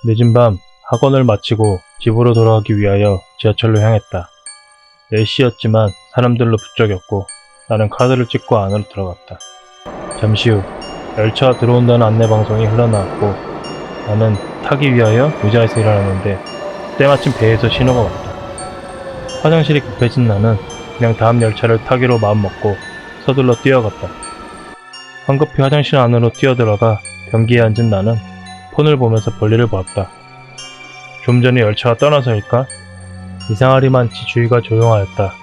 늦은 밤 학원을 마치고 집으로 돌아가기 위하여 지하철로 향했다. 4시였지만 사람들로 북적였고 나는 카드를 찍고 안으로 들어갔다. 잠시 후 열차가 들어온다는 안내방송이 흘러나왔고 나는 타기 위하여 의자에서 일어났는데 때마침 배에서 신호가 왔다. 화장실이 급해진 나는 그냥 다음 열차를 타기로 마음먹고 서둘러 뛰어갔다. 황급히 화장실 안으로 뛰어들어가 변기에 앉은 나는 폰을 보면서 볼일을 보았다. 좀 전에 열차가 떠나서일까? 이상하리만치 주위가 조용하였다.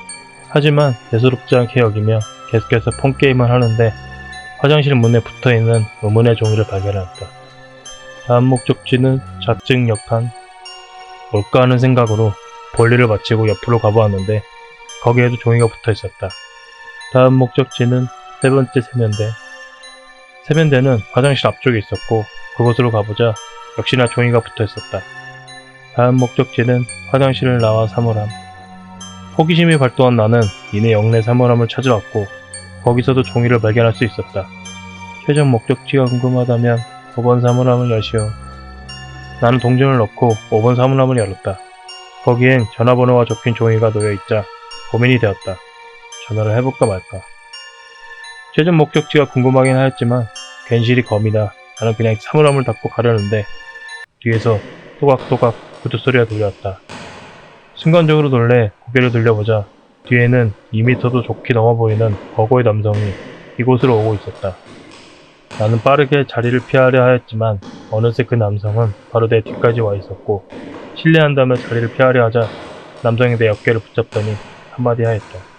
하지만 대수롭지 않게 여기며 계속해서 폰게임을 하는데 화장실 문에 붙어있는 의문의 종이를 발견하였다. 다음 목적지는 좌측 역한. 뭘까 하는 생각으로 볼일을 마치고 옆으로 가보았는데 거기에도 종이가 붙어있었다. 다음 목적지는 세 번째 세면대. 세면대는 화장실 앞쪽에 있었고 그곳으로 가보자 역시나 종이가 붙어있었다. 다음 목적지는 화장실을 나와 사물함. 호기심이 발동한 나는 이내 영내 사물함을 찾아왔고 거기서도 종이를 발견할 수 있었다. 최종 목적지가 궁금하다면 5번 사물함을 여시오. 나는 동전을 넣고 5번 사물함을 열었다. 거기엔 전화번호가 적힌 종이가 놓여있자 고민이 되었다. 전화를 해볼까 말까. 최종 목적지가 궁금하긴 하였지만 괜시리 겁이다. 나는 그냥 사물함을 닫고 가려는데 뒤에서 또각또각 구두소리가 들려왔다. 순간적으로 놀래 고개를 돌려보자 뒤에는 2m도 좋게 넘어 보이는 버거의 남성이 이곳으로 오고 있었다. 나는 빠르게 자리를 피하려 하였지만 어느새 그 남성은 바로 내 뒤까지 와 있었고 실례한다며 자리를 피하려 하자 남성이 내 어깨를 붙잡더니 한마디 하였다.